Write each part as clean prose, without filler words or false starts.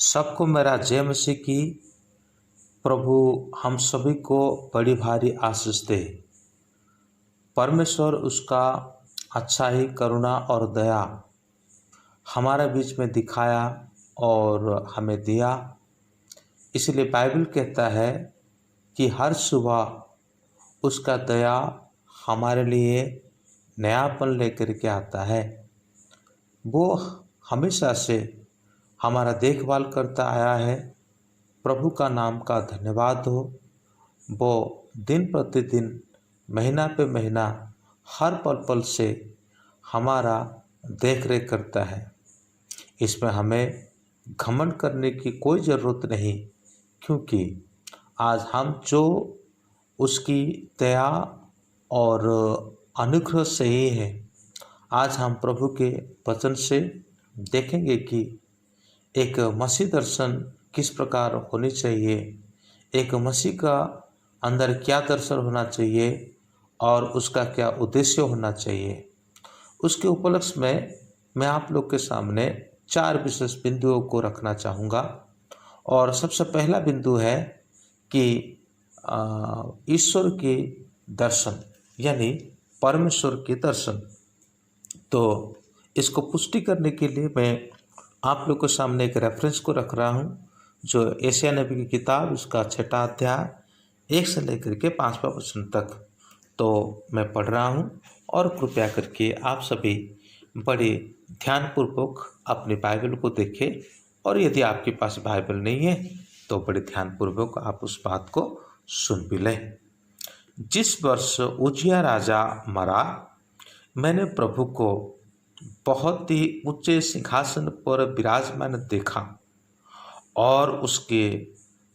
सबको मेरा जय मसीह की। प्रभु हम सभी को बड़ी भारी आशीष दे। परमेश्वर उसका अच्छाई, करुणा और दया हमारे बीच में दिखाया और हमें दिया। इसलिए बाइबल कहता है कि हर सुबह उसका दया हमारे लिए नयापन लेकर के आता है। वो हमेशा से हमारा देखभाल करता आया है। प्रभु का नाम का धन्यवाद हो। वो दिन प्रतिदिन, महीना पे महीना, हर पल पल से हमारा देख रेख करता है। इसमें हमें घमंड करने की कोई ज़रूरत नहीं, क्योंकि आज हम जो उसकी दया और अनुग्रह से ही हैं। आज हम प्रभु के वचन से देखेंगे कि एक मसीह दर्शन किस प्रकार होनी चाहिए, एक मसीह का अंदर क्या दर्शन होना चाहिए और उसका क्या उद्देश्य होना चाहिए। उसके उपलक्ष्य में मैं आप लोग के सामने 4 विशेष बिंदुओं को रखना चाहूँगा। और सबसे पहला बिंदु है कि ईश्वर के दर्शन, यानी परमेश्वर के दर्शन। तो इसको पुष्टि करने के लिए मैं आप लोग के सामने एक रेफरेंस को रख रहा हूँ, जो यशायाह नबी की किताब, उसका 6वां अध्याय 1 से लेकर के 5वां वचन तक तो मैं पढ़ रहा हूँ। और कृपया करके आप सभी बड़े ध्यानपूर्वक अपनी बाइबल को देखें, और यदि आपके पास बाइबल नहीं है तो बड़े ध्यानपूर्वक आप उस बात को सुन भी लें। जिस वर्ष उजिया राजा मरा, मैंने प्रभु को बहुत ही ऊंचे सिंहासन पर विराजमान देखा, और उसके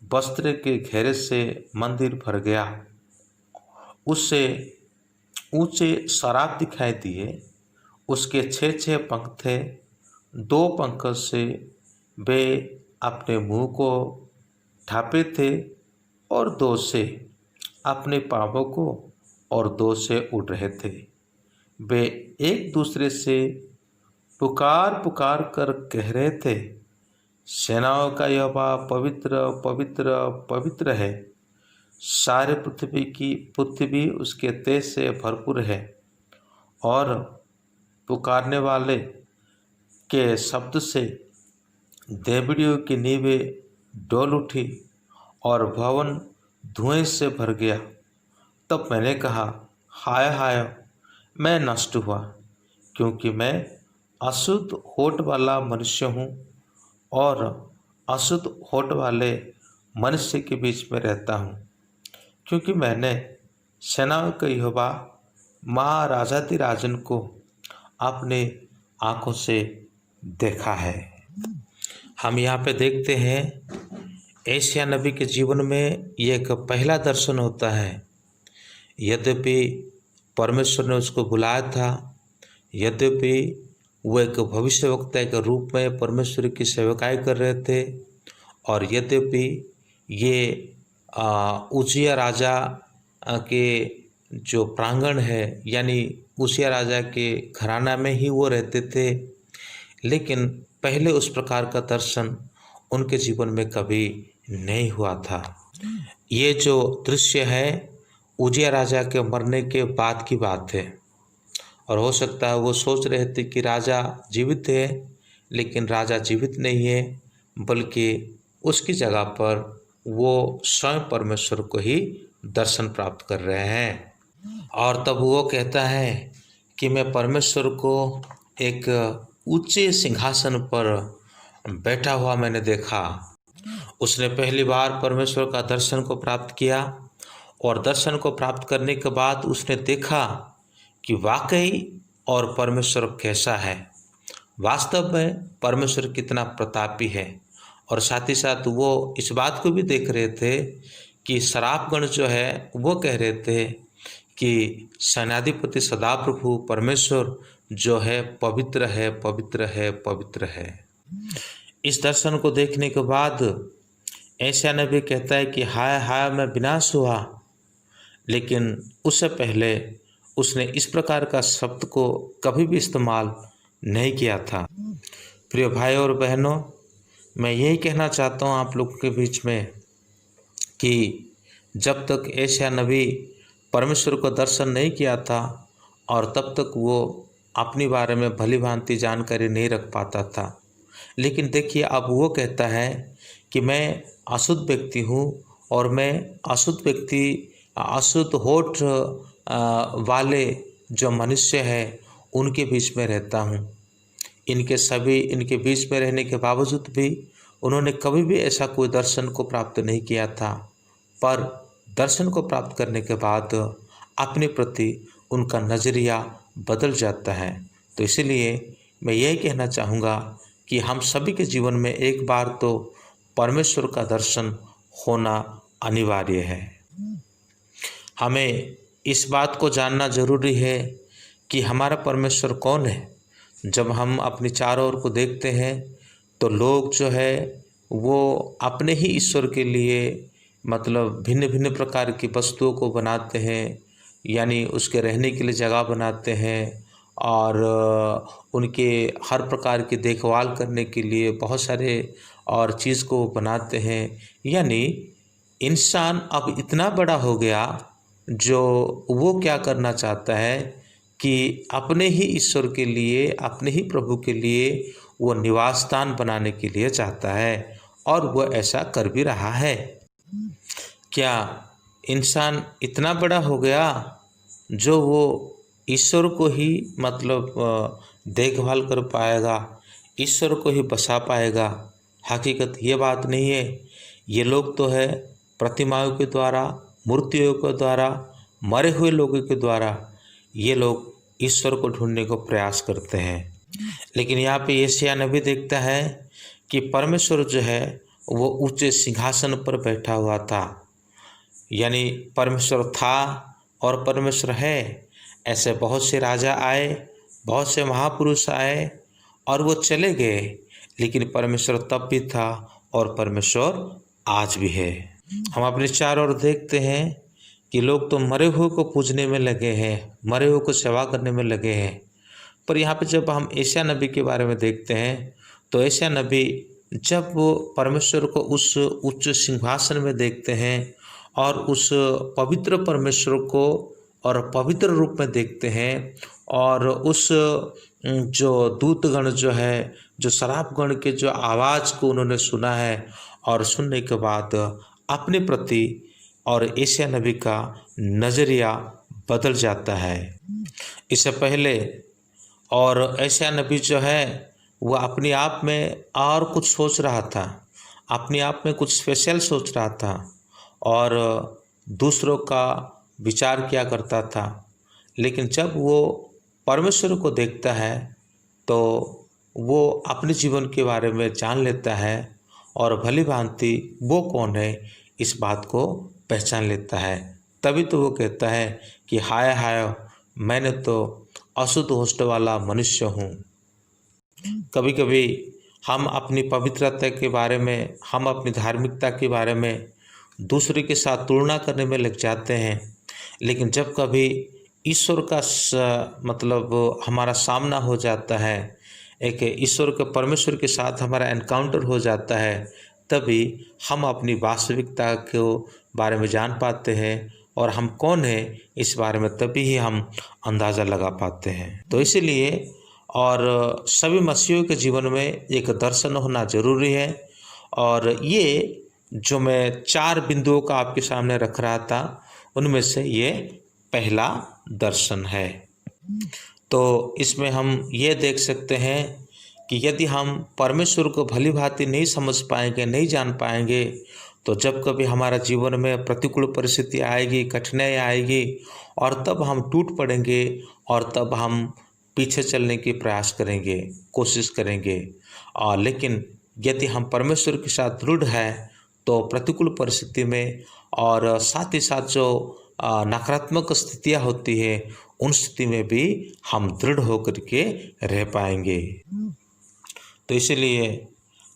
वस्त्र के घेरे से मंदिर भर गया। उससे ऊंचे सराब दिखाई दिए। उसके 6 पंख थे। 2 पंख से वे अपने मुंह को ढांपे थे, और 2 से अपने पांवों को, और 2 से उड़ रहे थे। वे एक दूसरे से पुकार पुकार कर कह रहे थे, सेनाओं का यहोवा पवित्र पवित्र पवित्र है। सारे पृथ्वी उसके तेज से भरपूर है। और पुकारने वाले के शब्द से देवड़ियों की नींवें डोल उठी, और भवन धुएं से भर गया। तब मैंने कहा, हाय हाय, मैं नष्ट हुआ, क्योंकि मैं अशुद्ध होठ वाला मनुष्य हूँ, और अशुद्ध होठ वाले मनुष्य के बीच में रहता हूँ। क्योंकि मैंने सेनाओं के यहोवा महाराजाधिराजन को अपने आँखों से देखा है। हम यहाँ पे देखते हैं यशायाह नबी के जीवन में ये एक पहला दर्शन होता है। यद्यपि परमेश्वर ने उसको बुलाया था, यद्यपि वो एक भविष्यवक्ता के रूप में परमेश्वर की सेवकाई कर रहे थे, और यद्यपि ये उजिया राजा के जो प्रांगण है, यानी उजिया राजा के घराना में ही वो रहते थे, लेकिन पहले उस प्रकार का दर्शन उनके जीवन में कभी नहीं हुआ था। ये जो दृश्य है उजिया राजा के मरने के बाद की बात है, और हो सकता है वो सोच रहे थे कि राजा जीवित है, लेकिन राजा जीवित नहीं है, बल्कि उसकी जगह पर वो स्वयं परमेश्वर को ही दर्शन प्राप्त कर रहे हैं। और तब वो कहता है कि मैं परमेश्वर को एक ऊंचे सिंहासन पर बैठा हुआ मैंने देखा। उसने पहली बार परमेश्वर का दर्शन को प्राप्त किया, और दर्शन को प्राप्त करने के बाद उसने देखा कि वाकई और परमेश्वर कैसा है, वास्तव में परमेश्वर कितना प्रतापी है। और साथ ही साथ वो इस बात को भी देख रहे थे कि शराबगण जो है वो कह रहे थे कि सेनाधिपति सदाप्रभु परमेश्वर जो है पवित्र है, पवित्र है, पवित्र है। इस दर्शन को देखने के बाद यशायाह नबी कहता है कि हाय हाय, मैं विनाश हुआ। लेकिन उससे पहले उसने इस प्रकार का शब्द को कभी भी इस्तेमाल नहीं किया था। प्रिय भाई और बहनों, मैं यही कहना चाहता हूँ आप लोग के बीच में कि जब तक एशिया नबी परमेश्वर को दर्शन नहीं किया था और तब तक वो अपने बारे में भली भांति जानकारी नहीं रख पाता था। लेकिन देखिए अब वो कहता है कि मैं अशुद्ध व्यक्ति हूँ और मैं अशुद्ध व्यक्ति, अशुद्ध होठ वाले जो मनुष्य है उनके बीच में रहता हूँ। इनके बीच में रहने के बावजूद भी उन्होंने कभी भी ऐसा कोई दर्शन को प्राप्त नहीं किया था, पर दर्शन को प्राप्त करने के बाद अपने प्रति उनका नज़रिया बदल जाता है। तो इसीलिए मैं यही कहना चाहूँगा कि हम सभी के जीवन में एक बार तो परमेश्वर का दर्शन होना अनिवार्य है। हमें इस बात को जानना जरूरी है कि हमारा परमेश्वर कौन है। जब हम अपने चारों ओर को देखते हैं तो लोग जो है वो अपने ही ईश्वर के लिए मतलब भिन्न भिन्न प्रकार की वस्तुओं को बनाते हैं, यानी उसके रहने के लिए जगह बनाते हैं और उनके हर प्रकार की देखभाल करने के लिए बहुत सारे और चीज़ को बनाते हैं। यानी इंसान अब इतना बड़ा हो गया जो वो क्या करना चाहता है कि अपने ही ईश्वर के लिए, अपने ही प्रभु के लिए वो निवास स्थान बनाने के लिए चाहता है और वो ऐसा कर भी रहा है। क्या इंसान इतना बड़ा हो गया जो वो ईश्वर को ही मतलब देखभाल कर पाएगा, ईश्वर को ही बसा पाएगा? हकीकत ये बात नहीं है। ये लोग तो है प्रतिमाओं के द्वारा, मूर्तियों के द्वारा, मरे हुए लोगों के द्वारा ये लोग ईश्वर को ढूंढने को प्रयास करते हैं। लेकिन यहाँ पे यशायाह नबी देखता है कि परमेश्वर जो है वो ऊंचे सिंहासन पर बैठा हुआ था, यानी परमेश्वर था और परमेश्वर है। ऐसे बहुत से राजा आए, बहुत से महापुरुष आए और वो चले गए, लेकिन परमेश्वर तब भी था और परमेश्वर आज भी है। हम अपने चारों ओर देखते हैं कि लोग तो मरे हुए को पूजने में लगे हैं, मरे हुए को सेवा करने में लगे हैं। पर यहाँ पे जब हम यशायाह नबी के बारे में देखते हैं तो यशायाह नबी जब वो परमेश्वर को उस उच्च सिंहासन में देखते हैं और उस पवित्र परमेश्वर को और पवित्र रूप में देखते हैं और उस जो दूतगण जो है, जो शराबगण के जो आवाज़ को उन्होंने सुना है और सुनने के बाद अपने प्रति और यशायाह नबी का नज़रिया बदल जाता है। इससे पहले और यशायाह नबी जो है वो अपने आप में और कुछ सोच रहा था, अपने आप में कुछ स्पेशल सोच रहा था और दूसरों का विचार किया करता था। लेकिन जब वो परमेश्वर को देखता है तो वो अपने जीवन के बारे में जान लेता है और भली भांति वो कौन है इस बात को पहचान लेता है। तभी तो वो कहता है कि हाय हाय, मैंने तो अशुद्ध होस्ट वाला मनुष्य हूँ। कभी कभी हम अपनी पवित्रता के बारे में, हम अपनी धार्मिकता के बारे में दूसरे के साथ तुलना करने में लग जाते हैं, लेकिन जब कभी ईश्वर का मतलब हमारा सामना हो जाता है, एक ईश्वर के परमेश्वर के साथ हमारा एनकाउंटर हो जाता है, तभी हम अपनी वास्तविकता के बारे में जान पाते हैं और हम कौन हैं इस बारे में तभी ही हम अंदाज़ा लगा पाते हैं। तो इसीलिए और सभी मसीहियों के जीवन में एक दर्शन होना ज़रूरी है। और ये जो मैं 4 बिंदुओं का आपके सामने रख रहा था उनमें से ये पहला दर्शन है। तो इसमें हम ये देख सकते हैं कि यदि हम परमेश्वर को भली भांति नहीं समझ पाएंगे, नहीं जान पाएंगे, तो जब कभी हमारा जीवन में प्रतिकूल परिस्थिति आएगी, कठिनाई आएगी और तब हम टूट पड़ेंगे और तब हम पीछे चलने की प्रयास करेंगे, कोशिश करेंगे। और लेकिन यदि हम परमेश्वर के साथ दृढ़ है तो प्रतिकूल परिस्थिति में और साथ ही साथ जो नकारात्मक स्थितियाँ होती है उन स्थिति में भी हम दृढ़ होकर के रह पाएंगे। तो इसलिए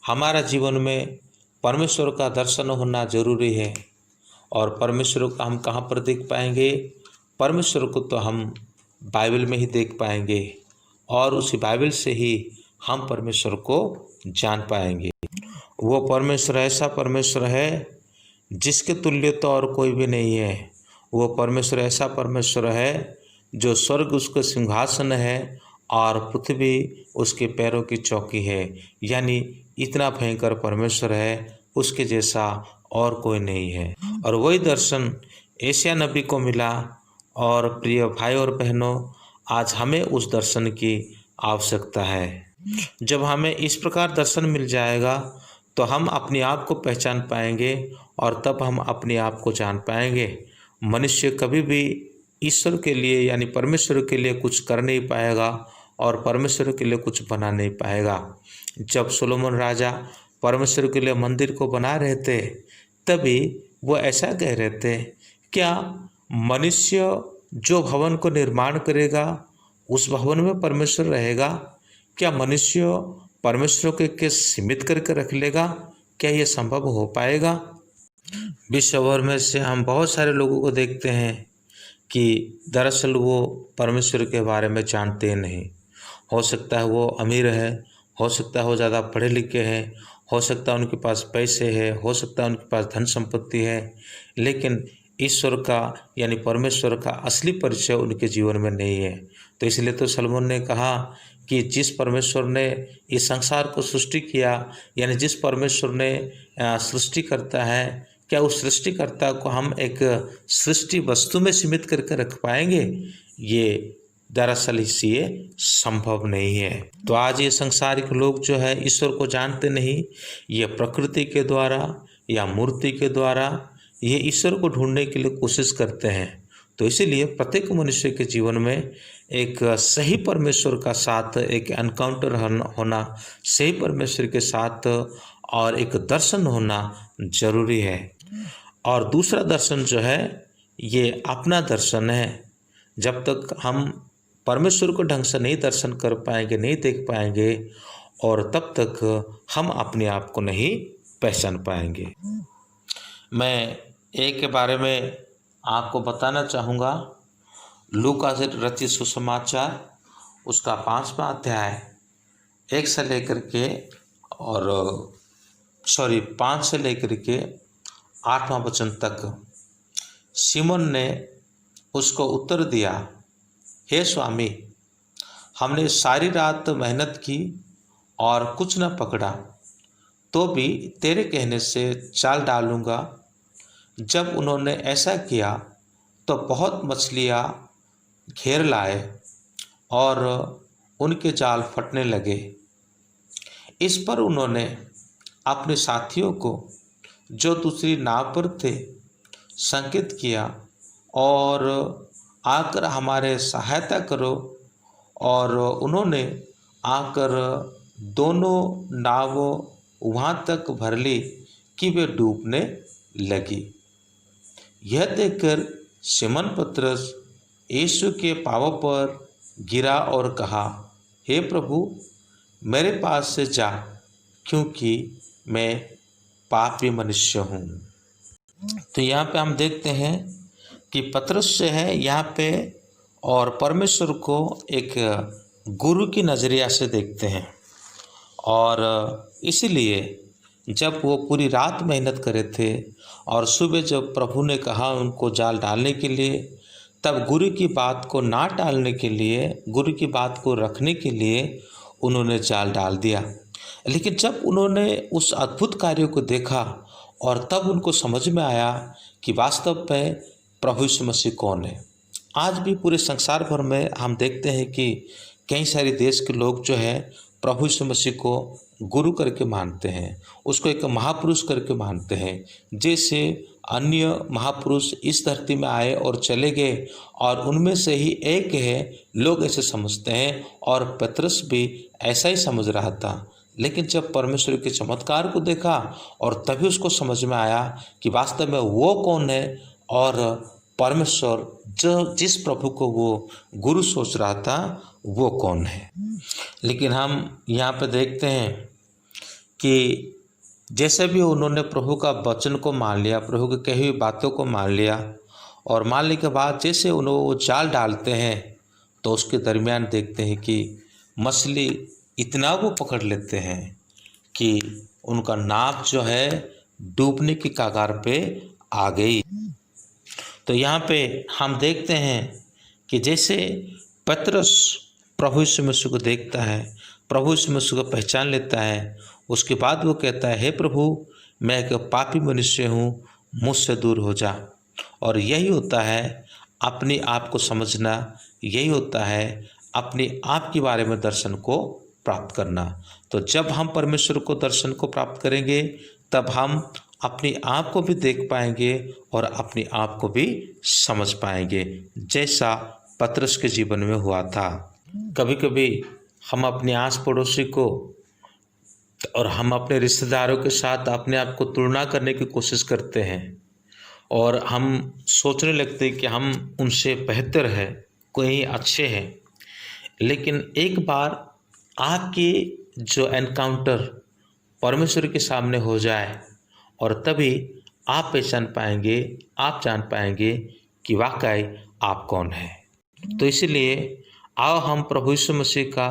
हमारा जीवन में परमेश्वर का दर्शन होना जरूरी है। और परमेश्वर को हम कहाँ पर देख पाएंगे? परमेश्वर को तो हम बाइबल में ही देख पाएंगे और उसी बाइबल से ही हम परमेश्वर को जान पाएंगे। वो परमेश्वर ऐसा परमेश्वर है जिसके तुल्य तो और कोई भी नहीं है। वो परमेश्वर ऐसा परमेश्वर है जो स्वर्ग उसका सिंहासन है और पृथ्वी उसके पैरों की चौकी है। यानी इतना भयंकर परमेश्वर है, उसके जैसा और कोई नहीं है। और वही दर्शन एशिया नबी को मिला। और प्रिय भाई और बहनों, आज हमें उस दर्शन की आवश्यकता है। जब हमें इस प्रकार दर्शन मिल जाएगा तो हम अपने आप को पहचान पाएंगे और तब हम अपने आप को जान पाएंगे। मनुष्य कभी भी ईश्वर के लिए यानी परमेश्वर के लिए कुछ कर नहीं पाएगा और परमेश्वर के लिए कुछ बना नहीं पाएगा। जब सोलोमन राजा परमेश्वर के लिए मंदिर को बना रहे थे, तभी वो ऐसा कह रहे थे, क्या मनुष्य जो भवन को निर्माण करेगा उस भवन में परमेश्वर रहेगा? क्या मनुष्य परमेश्वर के सीमित करके रख लेगा? क्या ये संभव हो पाएगा? विश्व भर में से हम बहुत सारे लोगों को देखते हैं कि दरअसल वो परमेश्वर के बारे में जानते ही नहीं। हो सकता है वो अमीर है, हो सकता है वो ज़्यादा पढ़े लिखे हैं, हो सकता है उनके पास पैसे है, हो सकता है उनके पास धन संपत्ति है, लेकिन ईश्वर का यानी परमेश्वर का असली परिचय उनके जीवन में नहीं है। तो इसलिए तो सलमोन ने कहा कि जिस परमेश्वर ने इस संसार को सृष्टि किया, यानी जिस परमेश्वर ने सृष्टि करता है, क्या उस सृष्टिकर्ता को हम एक सृष्टि वस्तु में सीमित करके रख पाएंगे? ये दरअसल इसलिए संभव नहीं है। तो आज ये संसारिक लोग जो है ईश्वर को जानते नहीं, ये प्रकृति के द्वारा या मूर्ति के द्वारा ये ईश्वर को ढूंढने के लिए कोशिश करते हैं। तो इसीलिए प्रत्येक मनुष्य के जीवन में एक सही परमेश्वर का साथ एक एनकाउंटर होना, सही परमेश्वर के साथ और एक दर्शन होना जरूरी है। और दूसरा दर्शन जो है ये अपना दर्शन है। जब तक हम परमेश्वर को ढंग से नहीं दर्शन कर पाएंगे, नहीं देख पाएंगे, और तब तक हम अपने आप को नहीं पहचान पाएंगे। मैं एक के बारे में आपको बताना चाहूँगा। लूका से रचित सुसमाचार उसका 5वां अध्याय 1 से लेकर के और 5 से लेकर के 8वां वचन तक। सिमोन ने उसको उत्तर दिया, हे स्वामी, हमने सारी रात मेहनत की और कुछ न पकड़ा, तो भी तेरे कहने से जाल डालूंगा। जब उन्होंने ऐसा किया तो बहुत मछलियाँ घेर लाए और उनके जाल फटने लगे। इस पर उन्होंने अपने साथियों को जो दूसरी नाव पर थे संकेत किया और आकर हमारे सहायता करो, और उन्होंने आकर दोनों नावों वहाँ तक भर ली कि वे डूबने लगी। यह देखकर सिमोन पतरस यीशु के पांवों पर गिरा और कहा, हे प्रभु, मेरे पास से जा, क्योंकि मैं पापी मनुष्य हूँ। तो यहाँ पे हम देखते हैं कि पतरस से है यहाँ पे और परमेश्वर को एक गुरु की नज़रिया से देखते हैं। और इसीलिए जब वो पूरी रात मेहनत करे थे और सुबह जब प्रभु ने कहा उनको जाल डालने के लिए, तब गुरु की बात को ना टालने के लिए, गुरु की बात को रखने के लिए उन्होंने जाल डाल दिया। लेकिन जब उन्होंने उस अद्भुत कार्य को देखा और तब उनको समझ में आया कि वास्तव में प्रभु यीशु मसीह कौन है। आज भी पूरे संसार भर में हम देखते हैं कि कई सारे देश के लोग जो है प्रभु यीशु मसीह को गुरु करके मानते हैं, उसको एक महापुरुष करके मानते हैं। जैसे अन्य महापुरुष इस धरती में आए और चले गए और उनमें से ही एक है, लोग ऐसे समझते हैं। और पतरस भी ऐसा ही समझ रहा था। लेकिन जब परमेश्वर के चमत्कार को देखा और तभी उसको समझ में आया कि वास्तव में वो कौन है और परमेश्वर जो जिस प्रभु को वो गुरु सोच रहा था वो कौन है। लेकिन हम यहाँ पे देखते हैं कि जैसे भी उन्होंने प्रभु का वचन को मान लिया, प्रभु की कही हुई बातों को मान लिया, और मानने के बाद जैसे उन्होंने वो जाल डालते हैं तो उसके दरमियान देखते हैं कि मछली इतना वो पकड़ लेते हैं कि उनका नाव जो है डूबने की कगार पे आ गई। तो यहाँ पे हम देखते हैं कि जैसे पतरस प्रभु यीशु मसीह को देखता है, प्रभु यीशु मसीह को पहचान लेता है, उसके बाद वो कहता है, हे प्रभु, मैं एक पापी मनुष्य हूँ, मुझसे दूर हो जा। और यही होता है अपने आप को समझना, यही होता है अपने आप के बारे में दर्शन को प्राप्त करना। तो जब हम परमेश्वर को दर्शन को प्राप्त करेंगे तब हम अपने आप को भी देख पाएंगे और अपने आप को भी समझ पाएंगे, जैसा पतरस के जीवन में हुआ था। कभी कभी हम अपने आस पड़ोसी को और हम अपने रिश्तेदारों के साथ अपने आप को तुलना करने की कोशिश करते हैं और हम सोचने लगते हैं कि हम उनसे बेहतर है, कोई अच्छे हैं। लेकिन एक बार आपकी जो एनकाउंटर परमेश्वर के सामने हो जाए और तभी आप पहचान पाएंगे, आप जान पाएंगे कि वाकई आप कौन है। तो इसलिए आओ हम प्रभु यीशु मसीह का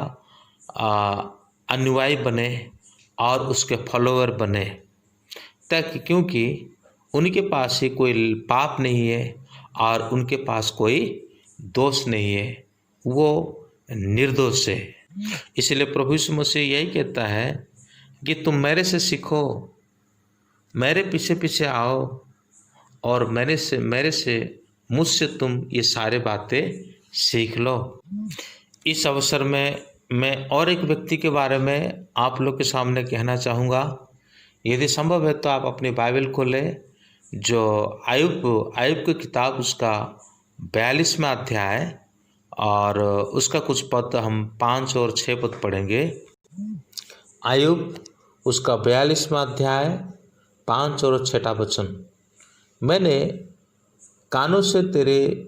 अनुयायी बने और उसके फॉलोअर बने, ताकि क्योंकि उनके पास ही कोई पाप नहीं है और उनके पास कोई दोष नहीं है, वो निर्दोष है। इसलिए प्रभु यीशु मसीह यही कहता है कि तुम मेरे से सीखो, मेरे पीछे पीछे आओ और मुझसे तुम ये सारे बातें सीख लो। इस अवसर में मैं और एक व्यक्ति के बारे में आप लोग के सामने कहना चाहूँगा। यदि संभव है तो आप अपनी बाइबल खोलें, जो आयुब की किताब उसका 42वां अध्याय और उसका कुछ पद हम 5 और 6 पद पढ़ेंगे। आयुब उसका 42वां अध्याय 5 और 6 वचन। मैंने कानों से तेरे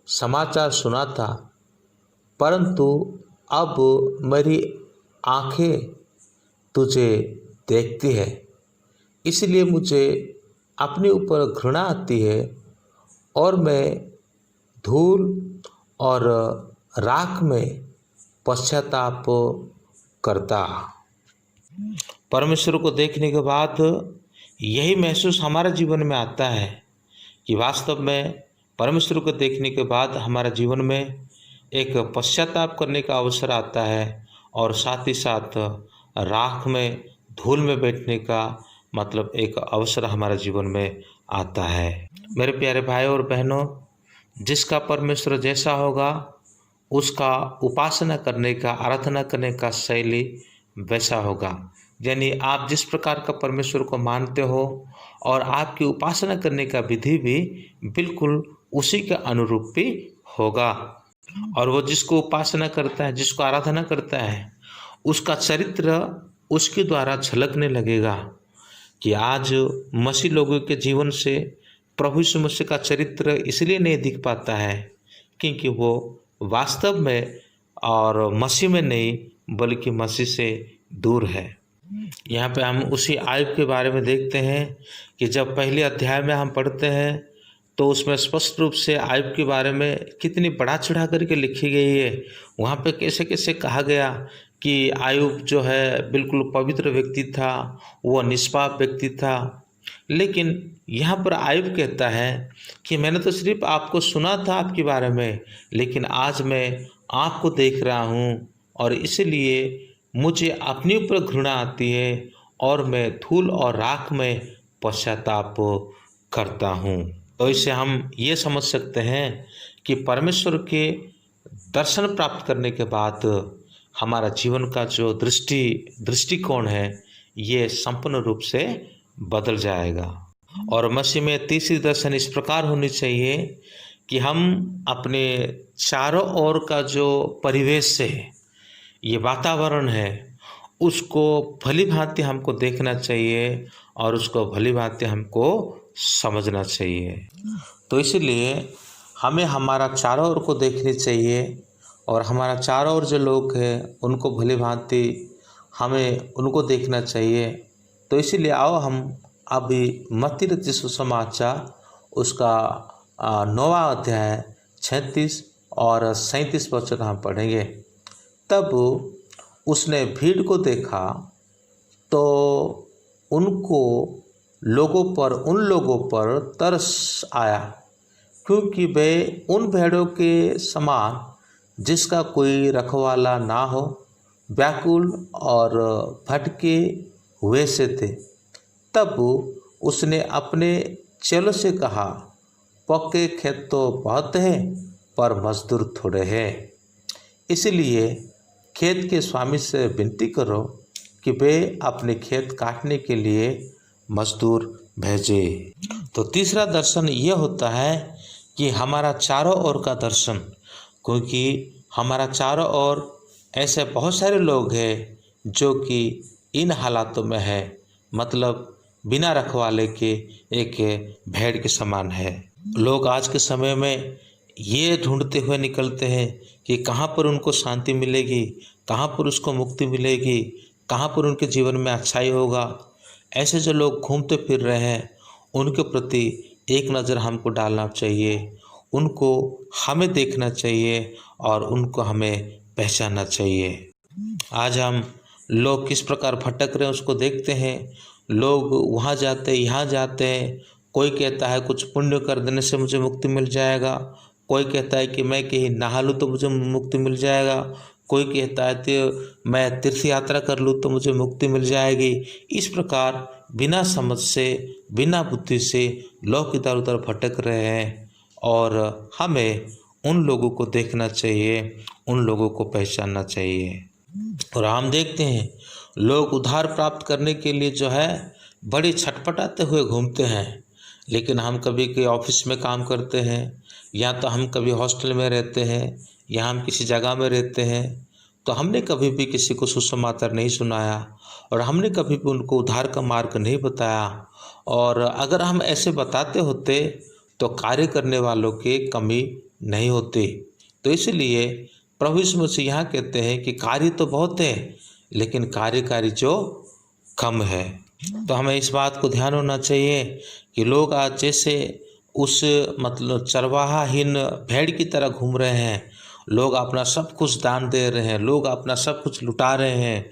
समाचार सुना था, परंतु अब मेरी आंखें तुझे देखती है, इसलिए मुझे अपने ऊपर घृणा आती है और मैं धूल और राख में पश्चाताप करता। परमेश्वर को देखने के बाद यही महसूस हमारे जीवन में आता है कि वास्तव में परमेश्वर को देखने के बाद हमारे जीवन में एक पश्चाताप करने का अवसर आता है और साथ ही साथ राख में धूल में बैठने का मतलब एक अवसर हमारे जीवन में आता है। मेरे प्यारे भाई और बहनों, जिसका परमेश्वर जैसा होगा उसका उपासना करने का, आराधना करने का शैली वैसा होगा। यानी आप जिस प्रकार का परमेश्वर को मानते हो और आपकी उपासना करने का विधि भी बिल्कुल उसी के अनुरूप भी होगा। और वो जिसको उपासना करता है, जिसको आराधना करता है, उसका चरित्र उसके द्वारा झलकने लगेगा। कि आज मसीह लोगों के जीवन से प्रभु यीशु मसीह का चरित्र इसलिए नहीं दिख पाता है क्योंकि वो वास्तव में और मसीह में नहीं बल्कि मसीह से दूर है। यहाँ पे हम उसी आयुब के बारे में देखते हैं कि जब पहले अध्याय में हम पढ़ते हैं तो उसमें स्पष्ट रूप से आयुब के बारे में कितनी बढ़ा चढ़ा करके लिखी गई है। वहाँ पे कैसे कैसे कहा गया कि आयुब जो है बिल्कुल पवित्र व्यक्ति था, वो निष्पाप व्यक्ति था। लेकिन यहाँ पर आयुब कहता है कि मैंने तो सिर्फ आपको सुना था आपके बारे में, लेकिन आज मैं आपको देख रहा हूँ और इसलिए मुझे अपने ऊपर घृणा आती है और मैं धूल और राख में पश्चाताप करता हूँ। तो इससे हम ये समझ सकते हैं कि परमेश्वर के दर्शन प्राप्त करने के बाद हमारा जीवन का जो दृष्टिकोण है ये संपूर्ण रूप से बदल जाएगा। और मसीह में तीसरी दर्शन इस प्रकार होनी चाहिए कि हम अपने चारों ओर का जो परिवेश है, ये वातावरण है, उसको भली भांति हमको देखना चाहिए और उसको भली भांति हमको समझना चाहिए। तो इसलिए हमें हमारा चारों ओर को देखनी चाहिए और हमारा चारों ओर जो लोग हैं उनको भली भांति हमें उनको देखना चाहिए। तो इसीलिए आओ हम अभी मत्ती रचित सुसमाचार उसका 9वां अध्याय 36 और 37 वचन हम पढ़ेंगे। तब उसने भीड़ को देखा तो उनको उन लोगों पर तरस आया, क्योंकि वे उन भेड़ों के समान जिसका कोई रखवाला ना हो, व्याकुल और भटके हुए से थे। तब उसने अपने चेलों से कहा, पक्के खेत तो बहुत हैं, पर मजदूर थोड़े हैं। इसलिए खेत के स्वामी से विनती करो कि वे अपने खेत काटने के लिए मजदूर भेजे। तो तीसरा दर्शन ये होता है कि हमारा चारों ओर का दर्शन, क्योंकि हमारा चारों ओर ऐसे बहुत सारे लोग हैं जो कि इन हालातों में है, मतलब बिना रखवाले के एक भेड़ के समान है। लोग आज के समय में ये ढूंढते हुए निकलते हैं कि कहाँ पर उनको शांति मिलेगी, कहाँ पर उसको मुक्ति मिलेगी, कहाँ पर उनके जीवन में अच्छाई होगा। ऐसे जो लोग घूमते फिर रहे हैं उनके प्रति एक नज़र हमको डालना चाहिए, उनको हमें देखना चाहिए और उनको हमें पहचानना चाहिए। आज हम लोग किस प्रकार भटक रहे हैं उसको देखते हैं। लोग वहाँ जाते हैं, यहाँ जाते हैं। कोई कहता है कुछ पुण्य कर देने से मुझे मुक्ति मिल जाएगा, कोई कहता है कि मैं कहीं नहा लूँ तो मुझे मुक्ति मिल जाएगा, कोई कहता है कि मैं तीर्थ यात्रा कर लूँ तो मुझे मुक्ति मिल जाएगी। इस प्रकार बिना समझ से, बिना बुद्धि से लोग इधर उधर भटक रहे हैं और हमें उन लोगों को देखना चाहिए, उन लोगों को पहचानना चाहिए। और हम देखते हैं लोग उद्धार प्राप्त करने के लिए जो है बड़ी छटपटाते हुए घूमते हैं, लेकिन हम कभी के ऑफिस में काम करते हैं, या तो हम कभी हॉस्टल में रहते हैं, या हम किसी जगह में रहते हैं, तो हमने कभी भी किसी को सुसमाचार नहीं सुनाया और हमने कभी भी उनको उद्धार का मार्ग नहीं बताया। और अगर हम ऐसे बताते होते तो कार्य करने वालों की कमी नहीं होती। तो इसलिए प्रभु यीशु मसीह यहाँ कहते हैं कि कार्य तो बहुत है, लेकिन कार्यकारी जो कम है। तो हमें इस बात को ध्यान होना चाहिए कि लोग आज जैसे उस मतलब चरवाहाहीन भेड़ की तरह घूम रहे हैं, लोग अपना सब कुछ दान दे रहे हैं, लोग अपना सब कुछ लुटा रहे हैं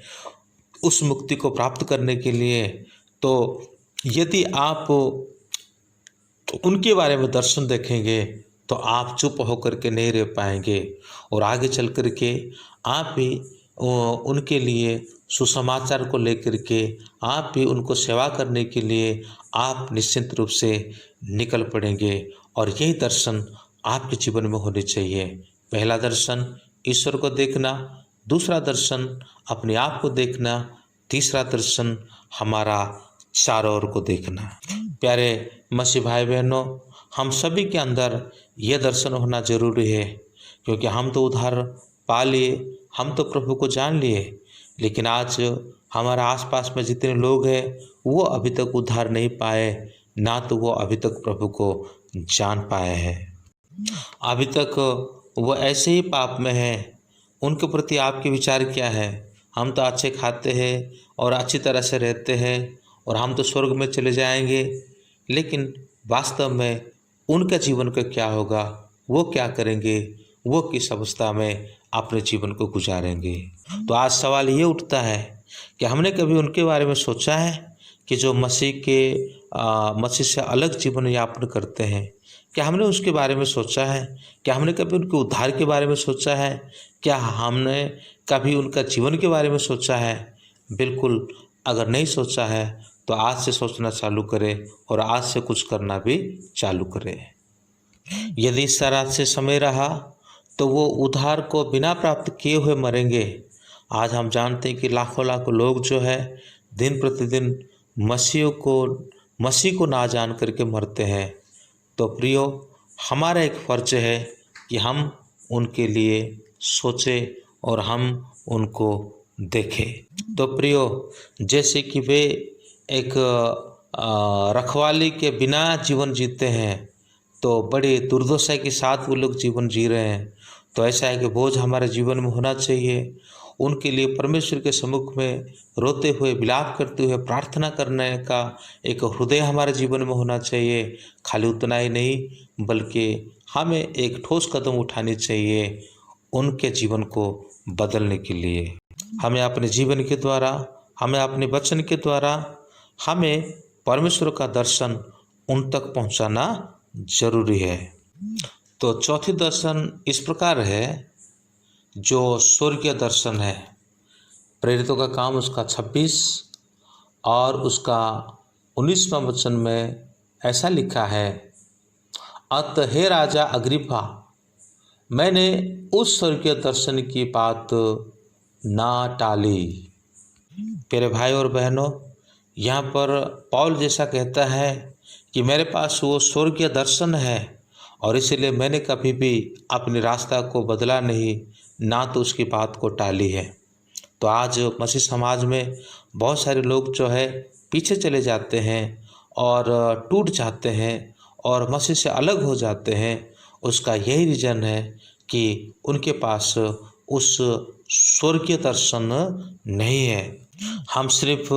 उस मुक्ति को प्राप्त करने के लिए। तो यदि आप उनके बारे में दर्शन देखेंगे तो आप चुप होकर के नहीं रह पाएंगे और आगे चल कर के आप भी उनके लिए सुसमाचार को लेकर के आप भी उनको सेवा करने के लिए आप निश्चित रूप से निकल पड़ेंगे। और यही दर्शन आपके जीवन में होने चाहिए। पहला दर्शन ईश्वर को देखना, दूसरा दर्शन अपने आप को देखना, तीसरा दर्शन हमारा चारों ओर को देखना। प्यारे मसीह भाई बहनों, हम सभी के अंदर यह दर्शन होना जरूरी है, क्योंकि हम तो उद्धार पा लिए, हम तो प्रभु को जान लिए, लेकिन आज हमारे आसपास में जितने लोग हैं वो अभी तक उद्धार नहीं पाए, ना तो वो अभी तक प्रभु को जान पाए हैं। अभी तक वो ऐसे ही पाप में हैं। उनके प्रति आपके विचार क्या है? हम तो अच्छे खाते हैं और अच्छी तरह से रहते हैं और हम तो स्वर्ग में चले जाएंगे, लेकिन वास्तव में उनका जीवन का क्या होगा? वो क्या करेंगे? वो किस अवस्था में अपने जीवन को गुजारेंगे? तो आज सवाल ये उठता है कि हमने कभी उनके बारे में सोचा है कि जो मसीह से अलग जीवन यापन करते हैं? क्या हमने उसके बारे में सोचा है? क्या हमने कभी उनके उद्धार के बारे में सोचा है? क्या हमने कभी उनका जीवन के बारे में सोचा है? बिल्कुल, अगर नहीं सोचा है तो आज से सोचना चालू करें और आज से कुछ करना भी चालू करें। यदि इस तरह से समय रहा तो वो उद्धार को बिना प्राप्त किए हुए मरेंगे। आज हम जानते हैं कि लाखों लाखों लोग जो है दिन प्रतिदिन मसीह को ना जान करके मरते हैं। तो प्रियो, हमारा एक फर्ज है कि हम उनके लिए सोचें और हम उनको देखें। तो प्रियो, जैसे कि वे एक रखवाली के बिना जीवन जीते हैं, तो बड़ी दुर्दशा के साथ वो लोग जीवन जी रहे हैं। तो ऐसा है कि बोझ हमारे जीवन में होना चाहिए। उनके लिए परमेश्वर के सम्मुख में रोते हुए, विलाप करते हुए प्रार्थना करने का एक हृदय हमारे जीवन में होना चाहिए। खाली उतना ही नहीं, बल्कि हमें एक ठोस कदम उठानी चाहिए उनके जीवन को बदलने के लिए। हमें अपने जीवन के द्वारा हमें अपने वचन के द्वारा हमें परमेश्वर का दर्शन उन तक पहुंचाना जरूरी है। तो चौथी दर्शन इस प्रकार है, जो स्वर्गीय दर्शन है। प्रेरितों का काम उसका 26 और उसका 19वां वचन में ऐसा लिखा है, अतः हे राजा अग्रिप्पा, मैंने उस स्वर्गीय दर्शन की बात ना टाली। प्यारे भाई और बहनों, यहाँ पर पौल जैसा कहता है कि मेरे पास वो स्वर्गीय दर्शन है और इसलिए मैंने कभी भी अपने रास्ता को बदला नहीं, ना तो उसकी बात को टाली है। तो आज मसीह समाज में बहुत सारे लोग जो है पीछे चले जाते हैं और टूट जाते हैं और मसीह से अलग हो जाते हैं। उसका यही रीज़न है कि उनके पास उस स्वर्गीय दर्शन नहीं है। हम सिर्फ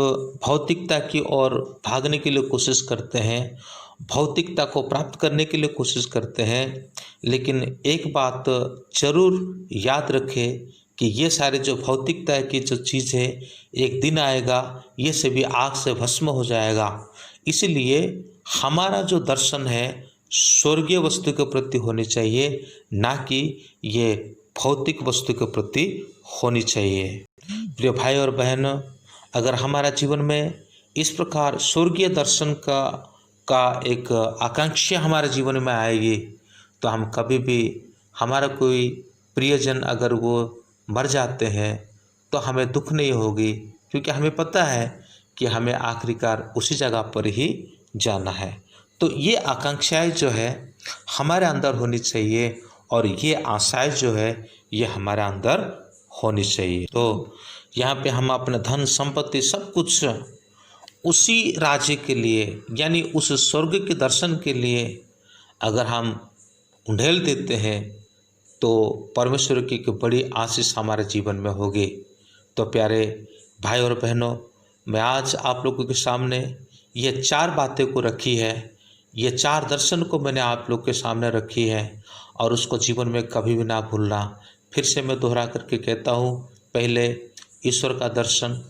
भौतिकता की ओर भागने के लिए कोशिश करते हैं, भौतिकता को प्राप्त करने के लिए कोशिश करते हैं, लेकिन एक बात जरूर याद रखें कि ये सारे जो भौतिकता की जो चीज़ है, एक दिन आएगा ये सभी आग से भस्म हो जाएगा। इसलिए हमारा जो दर्शन है स्वर्गीय वस्तु के प्रति होनी चाहिए, ना कि ये भौतिक वस्तु के प्रति होनी चाहिए। प्रिय भाई और बहन, अगर हमारा जीवन में इस प्रकार स्वर्गीय दर्शन का एक आकांक्षा हमारे जीवन में आएगी, तो हम कभी भी, हमारा कोई प्रियजन अगर वो मर जाते हैं तो हमें दुख नहीं होगी, क्योंकि हमें पता है कि हमें आखिरकार उसी जगह पर ही जाना है। तो ये आकांक्षाएं जो है हमारे अंदर होनी चाहिए और ये आशाएं जो है ये हमारे अंदर होनी चाहिए। तो यहाँ पे हम अपने धन संपत्ति सब कुछ उसी राज्य के लिए, यानी उस स्वर्ग के दर्शन के लिए अगर हम उंडेल देते हैं तो परमेश्वर की एक बड़ी आशीष हमारे जीवन में होगी। तो प्यारे भाई और बहनों, मैं आज आप लोगों के सामने ये 4 बातें को रखी है, ये 4 दर्शन को मैंने आप लोग के सामने रखी है और उसको जीवन में कभी भी ना भूलना। फिर से मैं दोहरा करके कहता हूँ, पहले ईश्वर का दर्शन,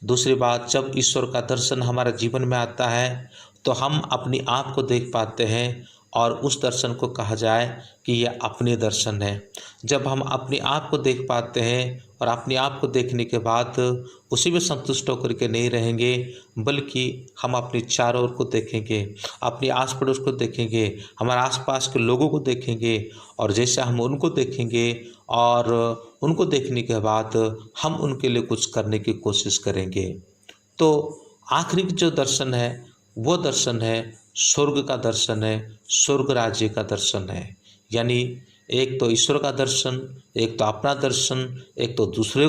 दूसरी बात, जब ईश्वर का दर्शन हमारे जीवन में आता है तो हम अपनी आप को देख पाते हैं और उस दर्शन को कहा जाए कि यह अपने दर्शन है। जब हम अपने आप को देख पाते हैं और अपने आप को देखने के बाद उसी में संतुष्ट होकर के नहीं रहेंगे, बल्कि हम अपने चारों ओर को देखेंगे, अपने आस पड़ोस को देखेंगे, हमारे आसपास के लोगों को देखेंगे और जैसे हम उनको देखेंगे और उनको देखने के बाद हम उनके लिए कुछ करने की कोशिश करेंगे। तो आखिरी जो दर्शन है वो दर्शन है स्वर्ग का दर्शन है, स्वर्ग राज्य का दर्शन है। यानी एक तो ईश्वर का दर्शन, एक तो अपना दर्शन, एक तो दूसरे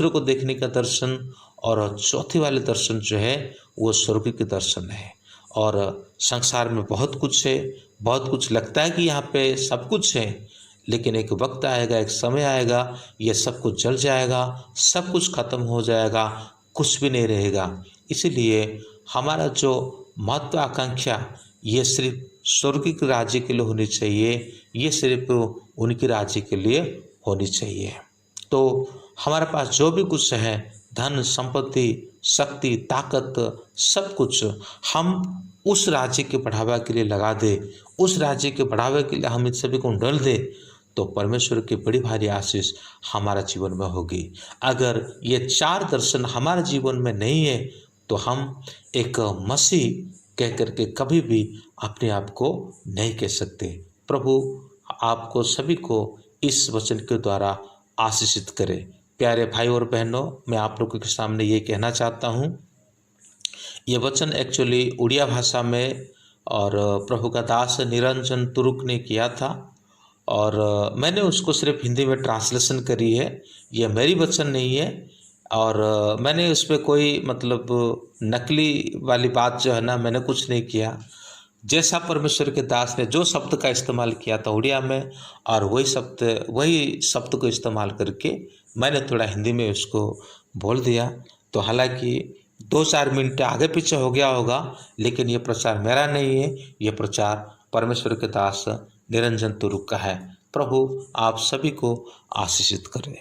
को देखने का दर्शन, और चौथी वाले दर्शन जो है वो स्वर्ग के दर्शन है। और संसार में बहुत कुछ है, बहुत कुछ लगता है कि यहाँ पे सब कुछ है, लेकिन एक वक्त आएगा, एक समय आएगा, ये सब कुछ जल जाएगा, सब कुछ खत्म हो जाएगा, कुछ भी नहीं रहेगा। इसीलिए हमारा जो महत्वाकांक्षा ये सिर्फ स्वर्गिक राज्य के लिए होनी चाहिए, ये सिर्फ उनके राज्य के लिए होनी चाहिए। तो हमारे पास जो भी कुछ है, धन संपत्ति शक्ति ताकत सब कुछ, हम उस राज्य के बढ़ावा के लिए लगा दे, उस राज्य के बढ़ावे के लिए हम इन सभी को डाल दे, तो परमेश्वर की बड़ी भारी आशीष हमारा जीवन में होगी। अगर ये 4 दर्शन हमारे जीवन में नहीं है तो हम एक मसीह कह करके कभी भी अपने आप को नहीं कह सकते। प्रभु आपको सभी को इस वचन के द्वारा आशीषित करे। प्यारे भाई और बहनों, मैं आप लोगों के सामने ये कहना चाहता हूँ, ये वचन एक्चुअली उड़िया भाषा में और प्रभु का दास निरंजन तुरुक ने किया था और मैंने उसको सिर्फ हिंदी में ट्रांसलेशन करी है। ये मेरी वचन नहीं है और मैंने उस पर कोई मतलब नकली वाली बात जो है ना, मैंने कुछ नहीं किया। जैसा परमेश्वर के दास ने जो शब्द का इस्तेमाल किया था उड़िया में, और वही शब्द को इस्तेमाल करके मैंने थोड़ा हिंदी में उसको बोल दिया। तो हालांकि 2-4 मिनट आगे पीछे हो गया होगा, लेकिन ये प्रचार मेरा नहीं है, ये प्रचार परमेश्वर के दास निरंजन तुरुक का है। प्रभु आप सभी को आशीषित करें।